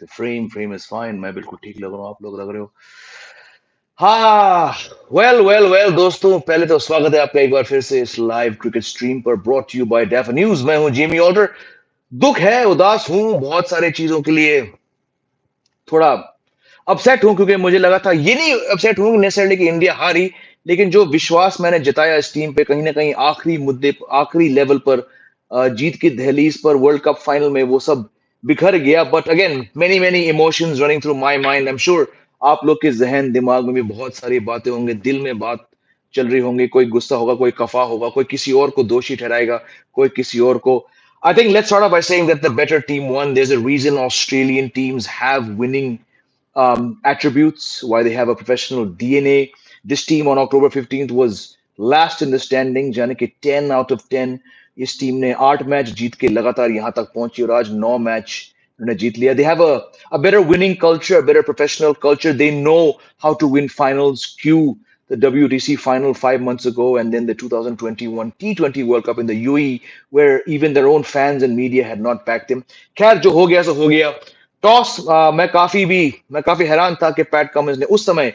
The frame is fine. मैं बिल्कुल ठीक लग रहा हूँ, आप लोग लग रहे हो। हाँ, वेल दोस्तों, पहले तो स्वागत है आपका एक बार फिर से इस लाइव क्रिकेट स्ट्रीम पर, brought to you by Def News. मैं हूँ जिमी ऑल्टर। दुख है, उदास हूँ बहुत सारे चीजों के लिए, थोड़ा अपसेट हूं, क्योंकि मुझे लगा था, ये नहीं अपसेट हूं नेसेसरली कि इंडिया हारी, लेकिन जो विश्वास मैंने जताया इस टीम पे, कहीं ना कहीं आखिरी मुद्दे, आखिरी लेवल पर, जीत की दहलीज पर, वर्ल्ड कप फाइनल में वो सब बिखर गया। But again many many emotions running through my mind. I am sure आप लोग के जहन दिमाग में भी बहुत सारी बातें होंगे, दिल में बात चल रही होंगी। कोई गुस्सा होगा, कोई कफा होगा, कोई किसी और को दोषी ठहराएगा, कोई किसी और को। I think let's start off by saying that the better team won. There's a reason Australian teams have winning attributes, why they have a professional DNA. This team on October 15th was last in the standings, यानी कि 10 out of 10 इस team ने 8 match जीत के लगातार यहाँ तक पहुंची, और आज 9 मैच उन्होंने जीत लिया। They have a better winning culture, a better professional culture. They know how to win finals. Cue the WTC final 5 months ago, and then the 2021 T20 World Cup in the UAE, where even their own fans and media had not backed him. खैर, जो हो गया सो हो गया। Toss, मैं काफी हैरान था कि पैट कमिंस ने उस समय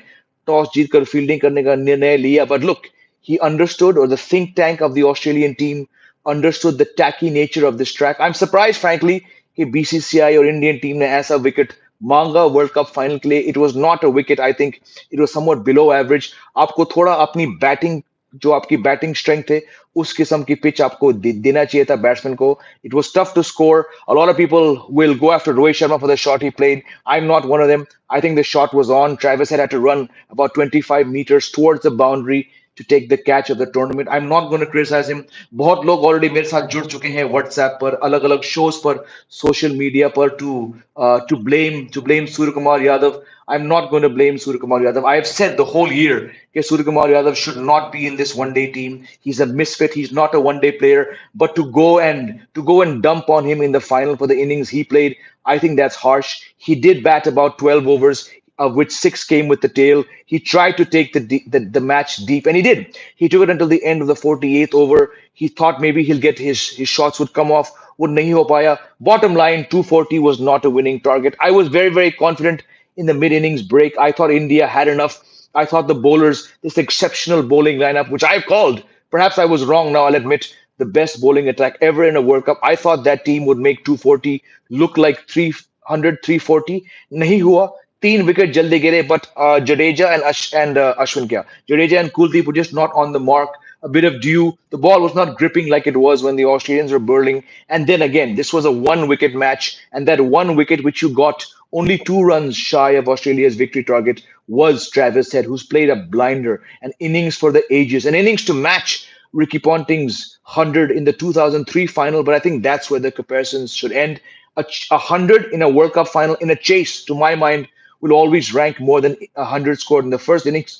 टॉस जीतकर फील्डिंग करने का निर्णय लिया। But look, he understood, or the think tank of the Australian team understood the tacky nature of this track. I'm surprised, frankly, कि BCCI और इंडियन टीम ने ऐसा विकेट मांगा वर्ल्ड कप फाइनल के लिए। It was not a wicket, I think it was somewhat below average. आपको थोड़ा अपनी बैटिंग, जो आपकी बैटिंग स्ट्रेंथ है, उस किस्म की पिच आपको देना चाहिए था बैट्समैन को। It was tough to score. A lot of people will go after Rohit Sharma for the shot he played. I am not one of them. I think the shot was on. Travis had to run about 25 meters towards the boundary to take the catch of the tournament. I'm not going to criticize him. बहुत लोग already मेरे साथ जुड़ चुके हैं WhatsApp पर, अलग अलग shows पर, social media पर, to blame Surya Kumar Yadav. I'm not going to blame Surya Kumar Yadav. I have said the whole year that Surya Kumar Yadav should not be in this one-day team. He's a misfit. He's not a one-day player. But to go and dump on him in the final for the innings he played, I think that's harsh. He did bat about 12 overs, of which 6 came with the tail. He tried to take the match deep, and he did. He took it until the end of the 48th over. He thought maybe he'll get his shots would come off. Would nahi ho paya. Bottom line, 240 was not a winning target. I was very, very confident in the mid-innings break. I thought India had enough. I thought the bowlers, this exceptional bowling lineup, which I've called, perhaps I was wrong now, I'll admit, the best bowling attack ever in a World Cup. I thought that team would make 240 look like 300, 340. Nahi hua. 3 wicket jaldi gire, but Jadeja and Ashwin kya. Jadeja and Kuldeep were just not on the mark. A bit of dew. The ball was not gripping like it was when the Australians were burling. And then again, this was a 1 wicket match, and that 1 wicket which you got only 2 runs shy of Australia's victory target was Travis Head, who's played a blinder, an innings for the ages, an innings to match Ricky Ponting's 100 in the 2003 final. But I think that's where the comparisons should end. A 100 in a World Cup final in a chase, to my mind, will always rank more than 100 scored in the first innings.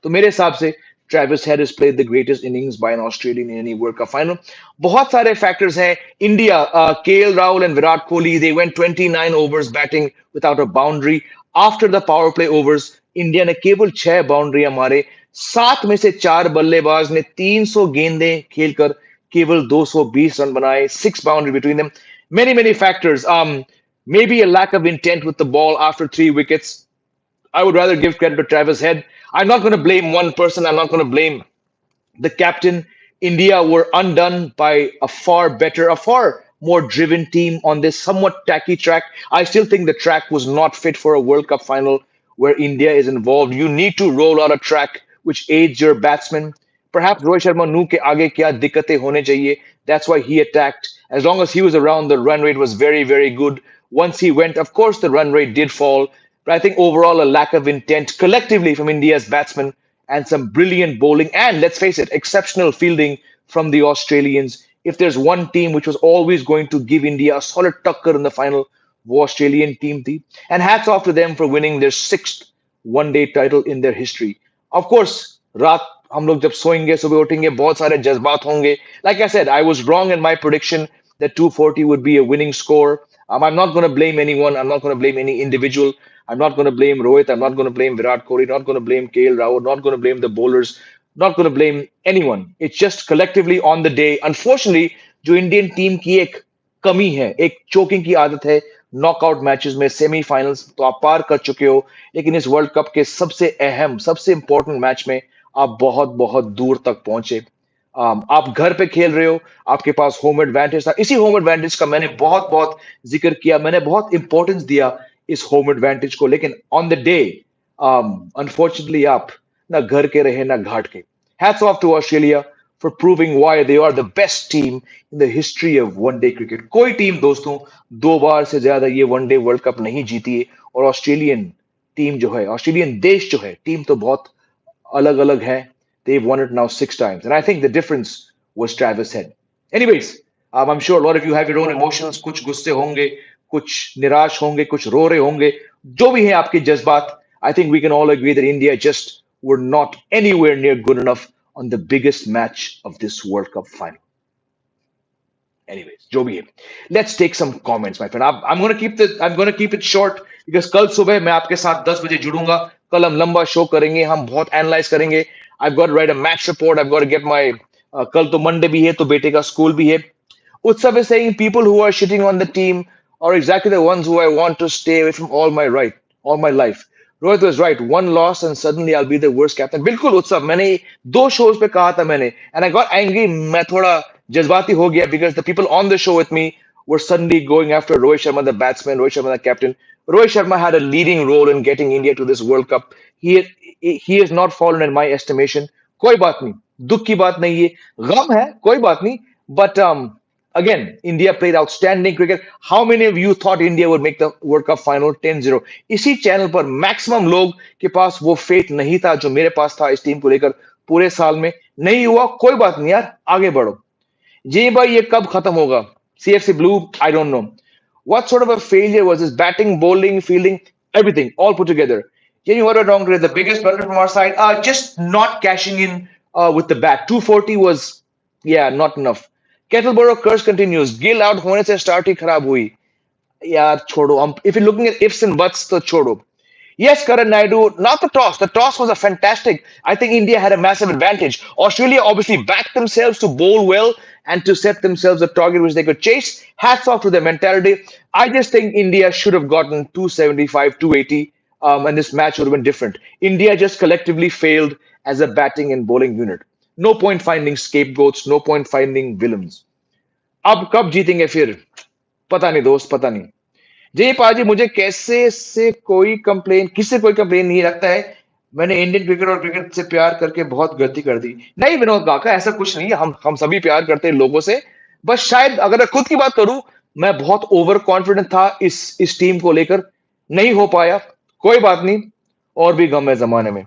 तो मेरे हिसाब से Travis Head has played the greatest innings by an Australian in any World Cup final. बहुत सारे factors हैं. India, KL Rahul and Virat Kohli, they went 29 overs batting without a boundary. After the power play overs, India ने केवल 6 बाउंड्रियां मारे। 7 में से 4 बल्लेबाज ने 300 गेंदें खेलकर केवल 220 रन बनाए। 6 boundary between them. Many factors. Maybe a lack of intent with the ball after 3 wickets. I would rather give credit to Travis Head. I'm not going to blame one person. I'm not going to blame the captain. India were undone by a far better, a far more driven team on this somewhat tacky track. I still think the track was not fit for a World Cup final where India is involved. You need to roll out a track which aids your batsmen. Perhaps Rohit Sharma knew कि आगे क्या दिक्कतें होने चाहिए. That's why he attacked. As long as he was around, the run rate was very, very good. Once he went, of course, the run rate did fall. But I think overall, a lack of intent collectively from India's batsmen, and some brilliant bowling, and let's face it, exceptional fielding from the Australians. If there's one team which was always going to give India a solid tucker in the final, वो Australian team थी. And hats off to them for winning their 6th one-day title in their history. Of course, रात हम लोग जब सोएंगे, सुबह उठेंगे, बहुत सारे जज्बात होंगे. Like I said, I was wrong in my prediction that 240 would be a winning score. I'm not going to blame anyone. I'm not going to blame any individual. I'm not going to blame Rohit. I'm not going to blame Virat Kohli. Not going to blame KL Rahul. Not going to blame the bowlers. Not going to blame anyone. It's just collectively on the day. Unfortunately, जो Indian team की एक कमी है, एक choking की आदत है, knockout matches में, सेमीफाइनल्स तो आप पार कर चुके हो, लेकिन इस वर्ल्ड कप के सबसे अहम, सबसे इंपॉर्टेंट मैच में आप बहुत बहुत दूर तक पहुंचे। आप घर पे खेल रहे हो, आपके पास होम एडवांटेज था। इसी होम एडवांटेज का मैंने बहुत बहुत जिक्र किया, मैंने बहुत इंपॉर्टेंस दिया इस होम एडवांटेज को, लेकिन ऑन द डे अनफॉर्चुनेटली आप ना घर के रहे ना घाट के। Hats off to Australia for proving why they are the best team in the history of one day cricket. कोई टीम दोस्तों 2 बार से ज्यादा ये वनडे वर्ल्ड कप नहीं जीती है, और ऑस्ट्रेलियन टीम जो है, ऑस्ट्रेलियन देश जो है, टीम तो बहुत अलग अलग है। They've won it now 6 times. And I think the difference was Travis Head. Anyways, I'm sure a lot of you have your own emotions. कुछ गुस्से होंगे, कुछ निराश होंगे, कुछ रो रहे होंगे, जो भी है आपके जज्बात। I think we can all agree that India just were not anywhere near good enough on the biggest match of this World Cup final. Anyways, जो भी है, let's take some comments, my friend. I'm gonna keep it short because कल सुबह मैं आपके साथ 10 बजे जुड़ूंगा। कल हम लंबा शो करेंगे, हम बहुत एनालाइज करेंगे। I've got to write a match report. I've got to get my कल तो मंडे भी है, तो बेटे का स्कूल भी है। Utsav is saying people who are shitting on the team are exactly the ones who I want to stay away from all my life. Rohit was right. One loss and suddenly I'll be the worst captain. बिल्कुल उत्सव, मैंने 2 shows पे कहा था मैंने, and I got angry. मैं थोड़ा जज्बाती हो गया because the people on the show with me were suddenly going after Rohit Sharma, the batsman, Rohit Sharma, the captain. Rohit Sharma had a leading role in getting India to this World Cup. He has not fallen in my estimation. कोई बात नहीं, दुख की बात नहीं है, गम है, कोई बात नहीं। But again, India played outstanding cricket. How many of you thought India would make the World Cup final 10-0? इसी चैनल पर मैक्सिमम लोग के पास वो फेथ नहीं था जो मेरे पास था इस टीम को लेकर। पूरे साल में नहीं हुआ, कोई बात नहीं यार, आगे बढ़ो। जी भाई, ये कब खत्म होगा? CFC Blue, I don't know. What sort of a failure was this? Batting, bowling, fielding, everything, all put together. Yeah, you were wrong today. The biggest blunder from our side, just not cashing in with the bat. 240 was, yeah, not enough. Kettleborough curse continues. Gill out होने से start ही खराब हुई। यार छोड़ो, हम if you're looking at ifs and buts तो छोड़ो। Yes, Karan Naidu, not the toss. The toss was a fantastic. I think India had a massive advantage. Australia obviously backed themselves to bowl well and to set themselves a target which they could chase. Hats off to their mentality. I just think India should have gotten 275, 280, and this match would have been different. India just collectively failed as a batting and bowling unit. No point finding scapegoats, no point finding villains. अब कब जीतेंगे फिर? पता नहीं दोस्त, पता नहीं। जी पाजी, मुझे कैसे से कोई कंप्लेन, किससे कोई कंप्लेन नहीं रखता है। मैंने इंडियन क्रिकेट और क्रिकेट से प्यार करके बहुत गलती कर दी। नहीं विनोद काका, ऐसा कुछ नहीं है। हम सभी प्यार करते हैं लोगों से। बस शायद अगर मैं खुद की बात करूं, मैं बहुत ओवर कॉन्फिडेंट था इस टीम को लेकर, नहीं हो पाया। कोई बात नहीं, और भी गम है जमाने में।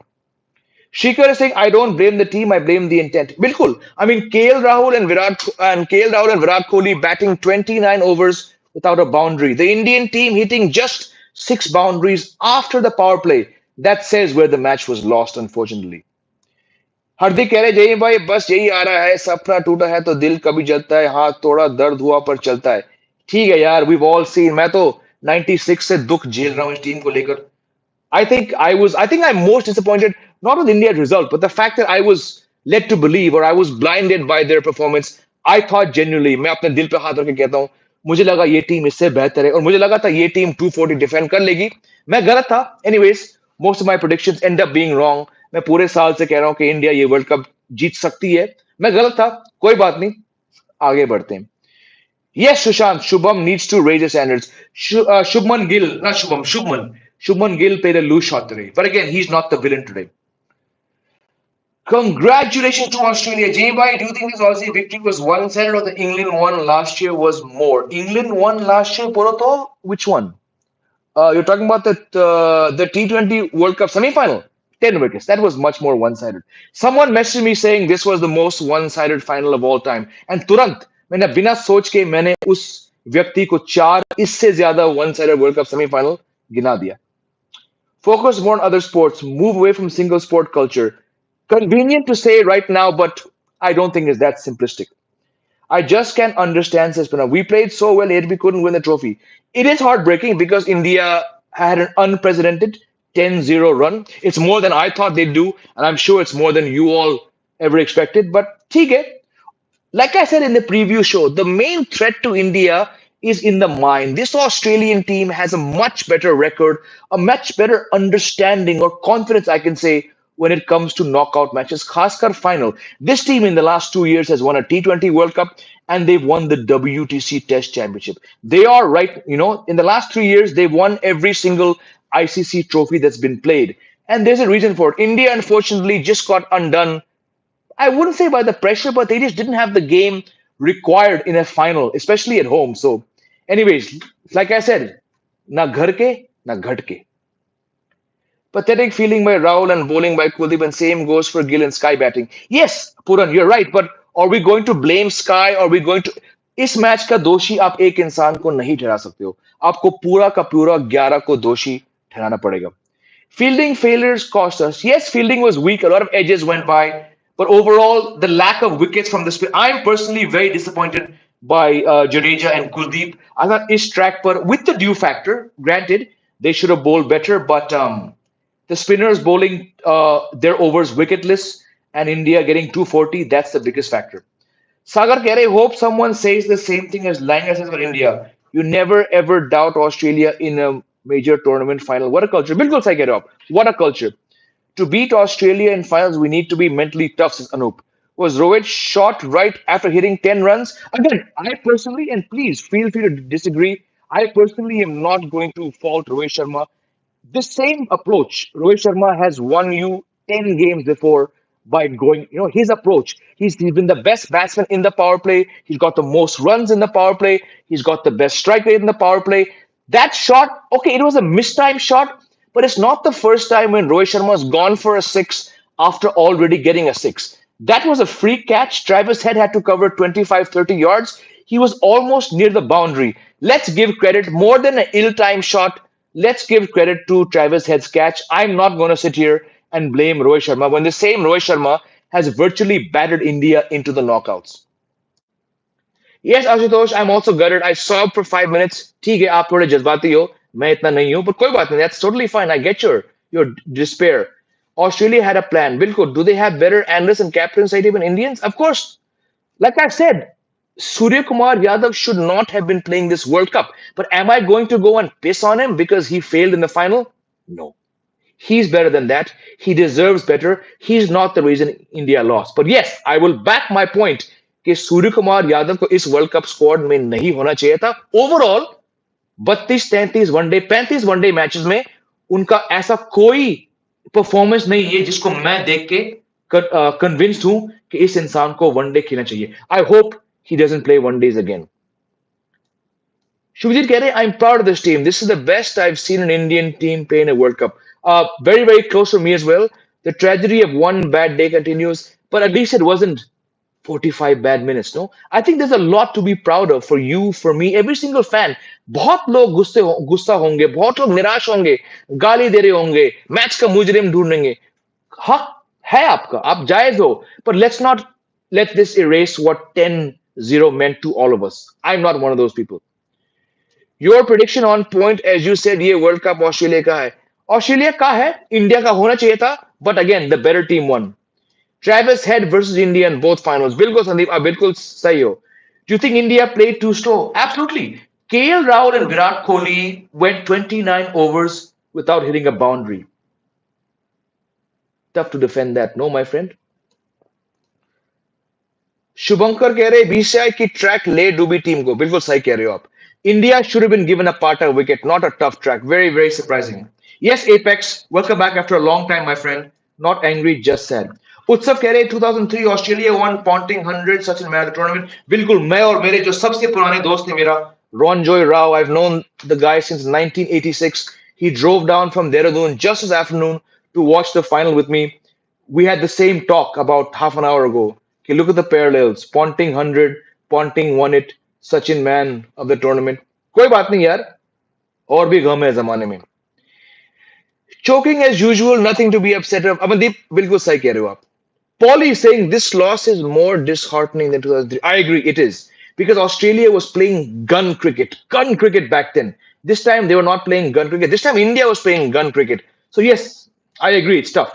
Shikhar is saying, I don't blame the team, I blame the intent. Bilkul. I mean, KL Rahul and Virat Kohli batting 29 overs without a boundary. The Indian team hitting just 6 boundaries after the power play. That says where the match was lost, unfortunately. हार्दिक कह रहे जय भाई, बस यही आ रहा है, सपना टूटा है तो दिल कभी जलता है, हाथ तोड़ा दर्द हुआ पर चलता है। ठीक है यार, we've all seen, मैं तो 96 से दुख झेल रहा हूँ इस टीम को लेकर। I think I'm most disappointed not with India's result, but the fact that I was led to believe or I was blinded by their performance. I thought genuinely, मैं अपने दिल पे हाथ रख के कहता हूँ, मुझे लगा ये टीम इससे बेहतर है, और मुझे लगा था ये टीम 240 डिफेंड कर लेगी। मैं गलत था। Anyways, most of my predictions end up being wrong. मैं पूरे साल से कह रहा हूँ कि इंडिया ये वर्ल्ड कप जीत सकती है। मैं गलत था, कोई बात नहीं, आगे बढ़ते हैं। Yes, Sushant, Shubham needs to raise his standards. Shubman Gill, not Shubham, Shubman. Shubman Gill played a loose shot today. But again, he's not the villain today. Congratulations to Australia. Jay Bhai, do you think this Aussie victory was one-sided or the England won last year was more? England won last year, Poroto? Which one? You're talking about the T20 World Cup semi-final? 10 wickets. That was much more one-sided. Someone messaged me saying this was the most one-sided final of all time. And तुरंत मैंने बिना सोच के मैंने उस व्यक्ति को 4 इससे ज्यादा one-sided World Cup semi-final गिना दिया. Focus more on other sports. Move away from single sport culture. Convenient to say right now, but I don't think it's that simplistic. I just can't understand Sespina. We played so well, yet we couldn't win the trophy. It is heartbreaking because India had an unprecedented 10-0 run. It's more than I thought they'd do, and I'm sure it's more than you all ever expected. But ठीक है, like I said in the preview show, the main threat to India is in the mind. This Australian team has a much better record, a much better understanding or confidence, I can say, when it comes to knockout matches, Khaskar final. This team in the last 2 years has won a T20 World Cup and they've won the WTC Test Championship. They are right, in the last 3 years, they've won every single ICC trophy that's been played. And there's a reason for it. India, unfortunately, just got undone. I wouldn't say by the pressure, but they just didn't have the game required in a final, especially at home. So, anyways, like I said, na ghar ke, na ghat ke. Pathetic feeling by Rahul and bowling by Kuldeep, and same goes for Gill and Sky batting. Yes, Puran, you're right, but are we going to blame Sky? Are we going to? इस match का दोषी आप एक इंसान को नहीं ठहरा सकते हो आपको पूरा का पूरा 11 को दोषी ठहराना पड़ेगा Fielding failures cost us. Yes, fielding was weak. A lot of edges went by. But overall, the lack of wickets from the spin. I'm personally very disappointed by Jadeja and Kuldeep. I thought is track, but with the due factor, granted, they should have bowled better. But the spinners bowling their overs wicketless and India getting 240, that's the biggest factor. Sagar Kere, hope someone says the same thing as Langa says for India. You never ever doubt Australia in a major tournament final. What a culture. Bilkul sahi keh rahe ho aap. What a culture. To beat Australia in finals, we need to be mentally tough, says Anup. Was Rohit shot right after hitting 10 runs? Again, I personally, and please feel free to disagree, I personally am not going to fault Rohit Sharma. The same approach, Rohit Sharma has won you 10 games before by going, his approach. He's been the best batsman in the power play. He's got the most runs in the power play. He's got the best strike rate in the power play. That shot, okay, it was a mistimed shot, but it's not the first time when Rohit Sharma has gone for a six after already getting a six. That was a free catch. Travis Head had to cover 25, 30 yards. He was almost near the boundary. Let's give credit more than an ill-timed shot. Let's give credit to Travis Head's catch. I'm not going to sit here and blame Rohit Sharma when the same Rohit Sharma has virtually battered India into the knockouts. Yes, Ashutosh, I'm also gutted. I saw for 5 minutes. ठीक है आप थोड़े जज्बाती हो मैं इतना नहीं हूं but कोई बात नहीं that's totally fine I get your despair Australia had a plan बिल्कुल do they have better analysts and captains side even Indians of course like I said Surya Kumar Yadav should not have been playing this World Cup but am I going to go and piss on him because he failed in the final no he's better than that he deserves better he's not the reason India lost but yes I will back my point कि सूर्य कुमार यादव को इस world cup squad में नहीं होना चाहिए था overall 32-33 one day 35 one day matches में उनका ऐसा कोई परफॉर्मेंस नहीं है जिसको मैं देख के कन्विंस्ड हूं कि इस इंसान को वनडे खेलना चाहिए I hope he doesn't play one-days again Shubhajit keh rahe, I'm proud of this team. This is the best I've seen an Indian team play in a World Cup. Very, very close for me as well. The tragedy of one bad day continues, but at least it wasn't 45 bad minutes, no? I think there's a lot to be proud of for you, for me, every single fan. बहुत लोग गुस्सा होंगे बहुत लोग निराश होंगे गाली दे रहे होंगे मैच का मुजरिम ढूंढेंगे हक है आपका आप जायज हो but let's not let this erase what 10-0 meant to all of us. I'm not one of those people. Your prediction on point as you said ये वर्ल्ड कप ऑस्ट्रेलिया का है ऑस्ट्रेलिया का है इंडिया का होना चाहिए था but again the better team won. Travis Head versus India in both finals. Bilkul Sandeep, bilkul sahi ho. Do you think India played too slow? Absolutely. KL Rahul and Virat Kohli went 29 overs without hitting a boundary. Tough to defend that, no, my friend. शुभंकर कह रहे BCI की track ले डूबी team को बिल्कुल सही कह रहे हो आप India should have been given a parter wicket, not a tough track. Very, very surprising. Yes, Apex, welcome back after a long time, my friend. Not angry, just sad. उत्सव कह रहे 2003 Australia won Ponting 100 Sachin man the tournament बिल्कुल मैं और मेरे जो सबसे पुराने दोस्त थे मेरा Ronjoy Rao I've known the guy since 1986 he drove down from Dehradun just this afternoon to watch the final with me we had the same talk about half an hour ago okay, look at the parallels Ponting 100 Ponting won it Sachin man of the tournament कोई बात नहीं यार और भी गम है जमाने में choking as usual nothing to be upset of Amandeep बिल्कुल सही कह रहे हो आप Paulie is saying this loss is more disheartening than 2003. I agree, it is. Because Australia was playing gun cricket back then. This time they were not playing gun cricket. This time India was playing gun cricket. So yes, I agree, it's tough.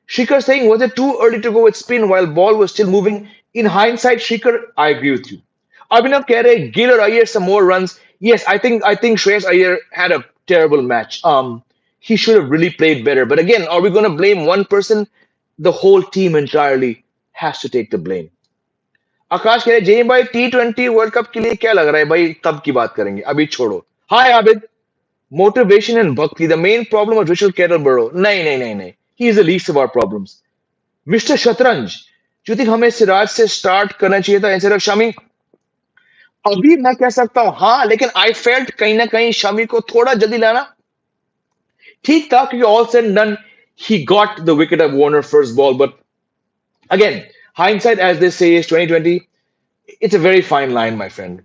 Shikhar saying, was it too early to go with spin while ball was still moving? In hindsight, Shikhar, I agree with you. Abhinav कह रहे Gill or Iyer some more runs. Yes, I think Shreyas Iyer had a terrible match. He should have really played better. But again, are we going to blame one person? The whole team entirely has to take the blame. आकाश कह रहे जय भाई T20 world cup के लिए क्या लग रहा है भाई तब की बात करेंगे अभी छोड़ो हाय Abid motivation and bhakti the main problem of Richard Kettleborough नहीं नहीं नहीं नहीं he is the least of our problems Mr. शतरंज do you think हमें सिराज से स्टार्ट करना चाहिए था इंस्टेड ऑफ शमी अभी मैं कह सकता हूं हाँ लेकिन आई फेल्ट कहीं ना कहीं शमी को थोड़ा जल्दी लाना ठीक था क्योंकि all said done he got the wicket of Warner first ball but again hindsight as they say is 2020 it's a very fine line my friend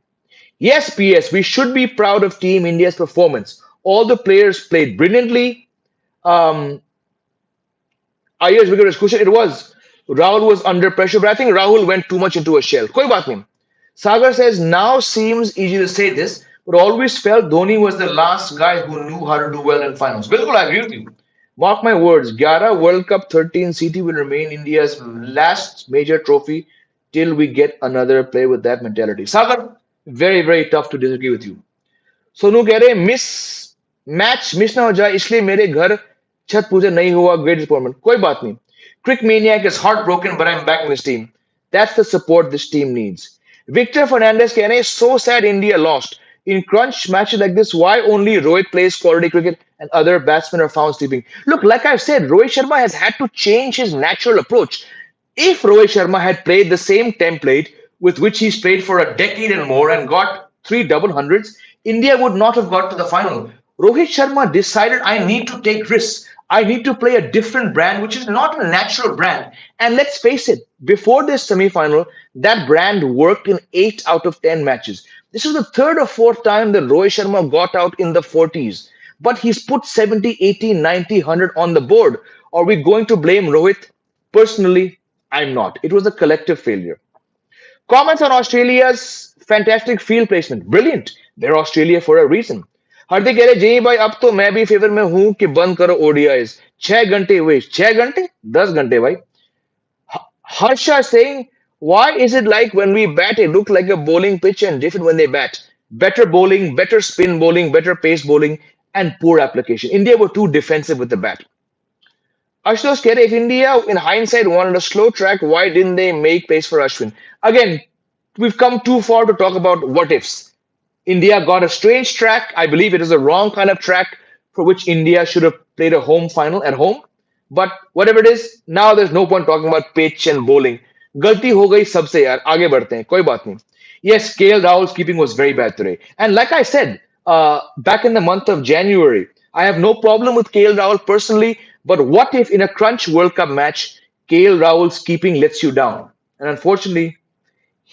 yes PS we should be proud of team India's performance all the players played brilliantly um Ayer's wicket was crucial. It was. Rahul was under pressure, but I think Rahul went too much into a shell. Koi baat nahi. Sagar says, now seems easy to say this, but always felt Dhoni was the last guy who knew how to do well in finals. Bilkul, I agree with you. Mark my words, 11 World Cup 13 CT will remain India's last major trophy till we get another play with that mentality. Sagar, very, very tough to disagree with you. Sonu कह रहे miss match miss ना हो जाए इसलिए मेरे घर छत पूजा नहीं हुआ ग्रेट डिसअपॉइंटमेंट कोई बात नहीं Crick maniac is heart broken but I am back in this team that's the support this team needs Victor Fernandes कह रहे हैं so sad India lost in crunch matches like this why only Rohit plays quality cricket and other batsmen are found sleeping look like I've said Rohit Sharma has had to change his natural approach if Rohit Sharma had played the same template with which he's played for a decade and more and got three double hundreds India would not have got to the final. Rohit Sharma decided I need to take risks. I need to play a different brand, which is not a natural brand. And let's face it, before this semi-final, that brand worked in 8 out of 10 matches. This is the third or fourth time that Rohit Sharma got out in the 40s. But he's put 70, 80, 90, 100 on the board. Are we going to blame Rohit? Personally, I'm not. It was a collective failure. Comments on Australia's fantastic field placement. Brilliant. They're Australia for a reason. हार्दिक कह रहे जी भाई अब तो मैं भी favour में हूं कि बंद करो ओडीआईज 6 घंटे वेस्ट 6 घंटे 10 घंटे भाई Harsha saying why is it like when we bat it look like a bowling pitch and different when they bat better bowling better spin bowling better pace bowling and poor application India were too defensive with the bat Ashutosh keh rahe, if India in hindsight wanted a slow track why didn't they make pace for Ashwin again we've come too far to talk about what ifs India got a strange track. I believe it is the wrong kind of track for which India should have played a home final at home. But whatever it is, now there's no point talking about pitch and bowling. गलती हो गई सबसे यार आगे बढ़ते हैं कोई बात नहीं. Yes, KL Rahul's keeping was very bad today. And like I said, back in the month of January, I have no problem with KL Rahul personally. But what if in a crunch World Cup match, KL Rahul's keeping lets you down? And unfortunately,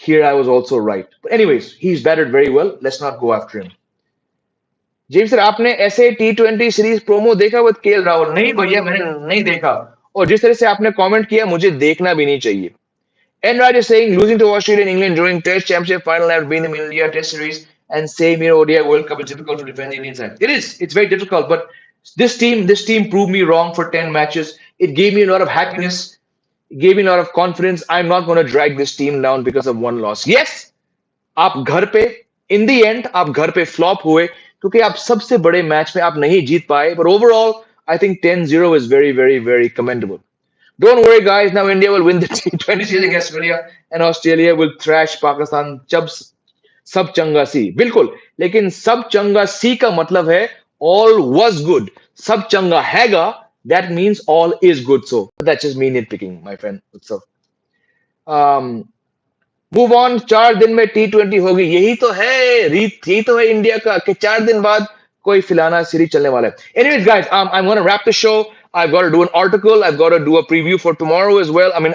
here I was also right. But anyways, he's batted very well. Let's not go after him. James sir आपने ऐसे T20 series promo देखा with KL Rahul नहीं भैया मैंने नहीं देखा और जिस तरह से आपने कमेंट किया मुझे देखना भी नहीं चाहिए And Raj is saying losing to Australia and England during Test Championship final have been in India Test Series and same ODI World Cup is difficult to defend the Indian side. It is. It's very difficult. But this team proved me wrong for 10 matches. It gave me a lot of happiness. It gave me a lot of confidence. I'm not going to drag this team down because of one loss. Yes, आप घर पे in the end आप घर पे flop हुए क्योंकि आप सबसे बड़े मैच में आप नहीं जीत पाए. But overall, I think 10-0 is very, very, very commendable. Don't worry, guys. Now India will win the T20 series against Australia, and Australia will thrash Pakistan. सब चंगा सी बिल्कुल लेकिन सब चंगा सी का मतलब है all was good. सब चंगा हैगा that means all is good. So that's just me nitpicking, my friend. So move on. 4 दिन में T20 होगी यही तो है रीत यही तो है इंडिया का कि 4 दिन बाद कोई फिलाना सीरीज चलने वाला है. Anyways, guys, I'm going to wrap the show. I've got to do an article. I've got to do a preview for tomorrow as well. I mean,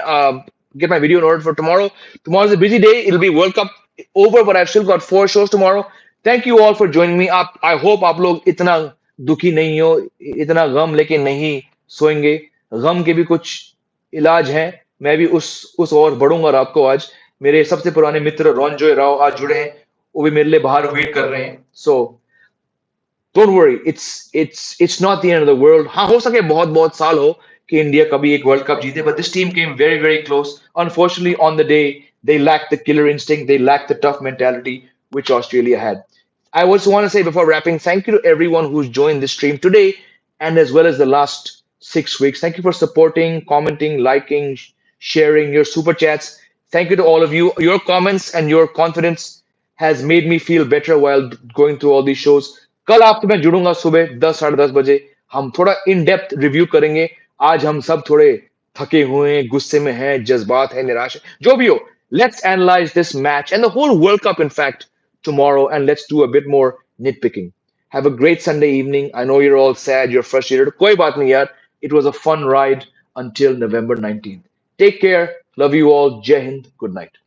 get my video in order for tomorrow. Tomorrow's a busy day. It'll be World Cup over, but I've still got 4 shows tomorrow. Thank you all for joining me. I hope आप लोग इतना दुखी नहीं हो, इतना गम लेके नहीं सोएंगे. गम के भी कुछ इलाज हैं. मैं भी उस और बढ़ूंगा रात को आज. मेरे सबसे पुराने मित्र रॉनजॉय राव आज जुड़े हैं. वो भी मेरे लिए बाहर वेट कर रहे हैं. So don't worry, it's not the end of the world. हाँ हो सके बहुत साल हो कि इंडिया कभी एक वर्ल्ड कप जीते, but this team came very very close. Unfortunately, on the day They lacked the killer instinct. They lacked the tough mentality which Australia had. I also want to say before wrapping, thank you to everyone who's joined the stream today and as well as the last 6 weeks. Thank you for supporting, commenting, liking, sharing your super chats. Thank you to all of you. Your comments and your confidence has made me feel better while going through all these shows. कल आपसे मैं जुड़ूंगा सुबह 10 साढ़े 10 बजे. हम थोड़ा in depth review करेंगे. आज हम सब थोड़े थके हुए हैं, गुस्से में हैं, जज्बात है, निराश है, जो भी हो. Let's analyze this match and the whole World Cup, in fact, tomorrow, and let's do a bit more nitpicking. Have a great Sunday evening. I know you're all sad, you're frustrated. Koi baat nahi yaar. It was a fun ride until November 19th. Take care. Love you all. Jai Hind. Good night.